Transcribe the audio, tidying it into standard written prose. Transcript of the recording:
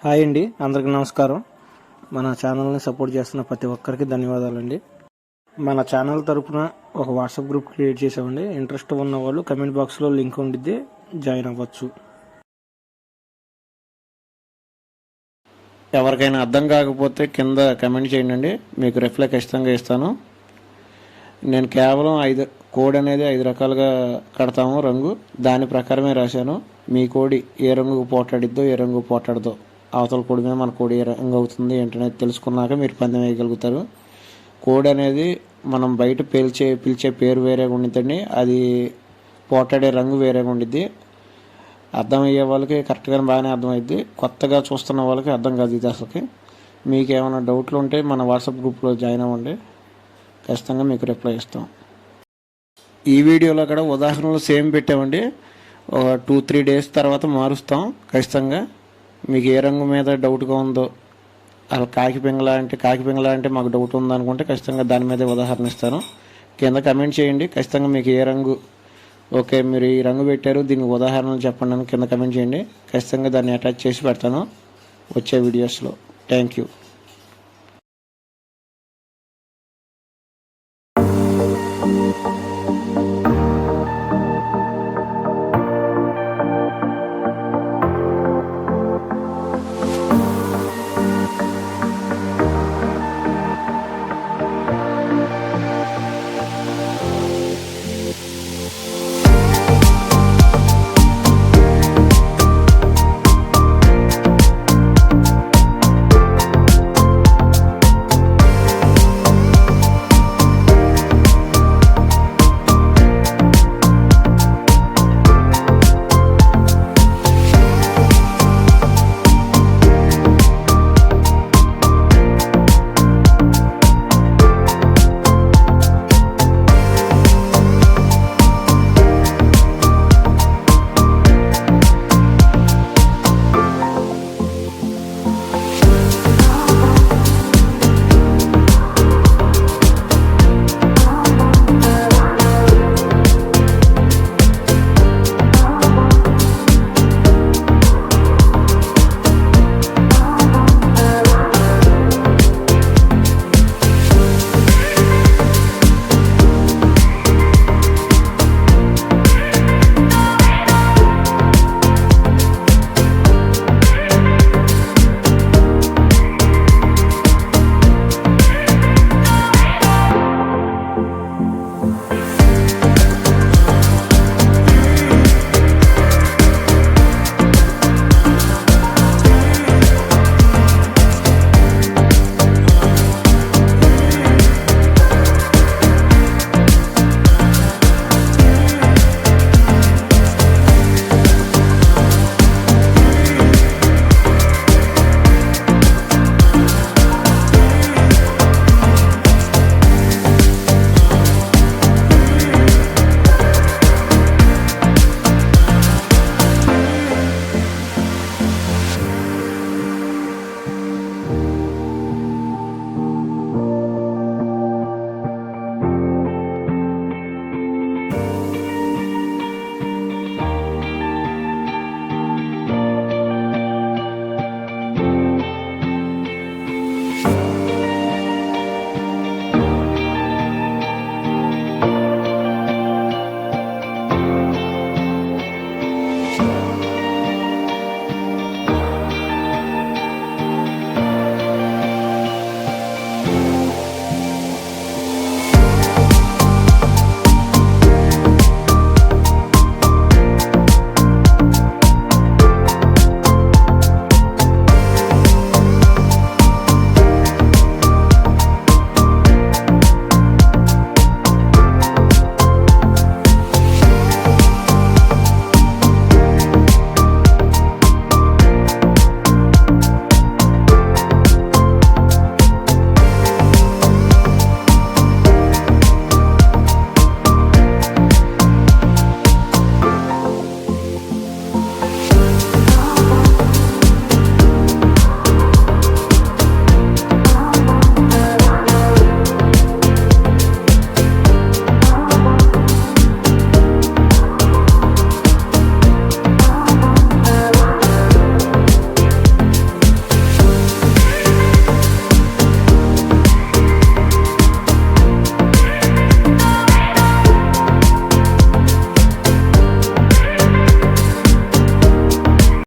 Hi అండి, అందరికీ నమస్కారం. మన ఛానల్ని సపోర్ట్ చేస్తున్న ప్రతి ఒక్కరికి ధన్యవాదాలండి. మన ఛానల్ తరపున ఒక వాట్సాప్ గ్రూప్ క్రియేట్ చేసామండి. ఇంట్రెస్ట్ ఉన్న వాళ్ళు కమెంట్ బాక్స్లో లింక్ ఉండిద్ది, జాయిన్ అవ్వచ్చు. ఎవరికైనా అర్థం కాకపోతే కింద కమెంట్ చేయండి, మీకు రిప్లై ఖచ్చితంగా ఇస్తాను. నేను కేవలం కోడ్ అనేది 5 రకాలుగా కడతాము రంగు, దాని ప్రకారమే రాశాను. మీ కోడి ఏ రంగుకు పోటాడిద్దో ఏ రంగు పోటాడదో అవతల కోడి మీద మన కోడి ఏ రంగు అవుతుంది ఏంటనేది తెలుసుకున్నాక మీరు పందెం వేయగలుగుతారు. కోడి అనేది మనం బయట పిలిచే పేరు వేరేగా ఉండిద్దండి, అది పోటాడే రంగు వేరేగా ఉండిద్ది. అర్థమయ్యే వాళ్ళకి కరెక్ట్గా బాగానే అర్థమైద్ది, కొత్తగా చూస్తున్న వాళ్ళకి అర్థం కాదు ఇది అసలుకి. మీకు ఏమైనా డౌట్లు ఉంటే మన వాట్సాప్ గ్రూప్లో జాయిన్ అవ్వండి, ఖచ్చితంగా మీకు రిప్లై ఇస్తాం. ఈ వీడియోలో కూడా ఉదాహరణలు సేమ్ పెట్టామండి, 2-3 డేస్ తర్వాత మారుస్తాం ఖచ్చితంగా. మీకు ఏ రంగు మీద డౌట్గా ఉందో, అలా కాకి పింగళ అంటే మాకు డౌట్ ఉందనుకుంటే ఖచ్చితంగా దాని మీదే ఉదాహరణ ఇస్తాను. కింద కమెంట్ చేయండి, ఖచ్చితంగా మీకు ఏ రంగు ఓకే మీరు ఈ రంగు పెట్టారు దీనికి ఉదాహరణలు చెప్పండి అని కింద కమెంట్ చేయండి. ఖచ్చితంగా దాన్ని అటాచ్ చేసి పెడతాను వచ్చే వీడియోస్లో. Thank you.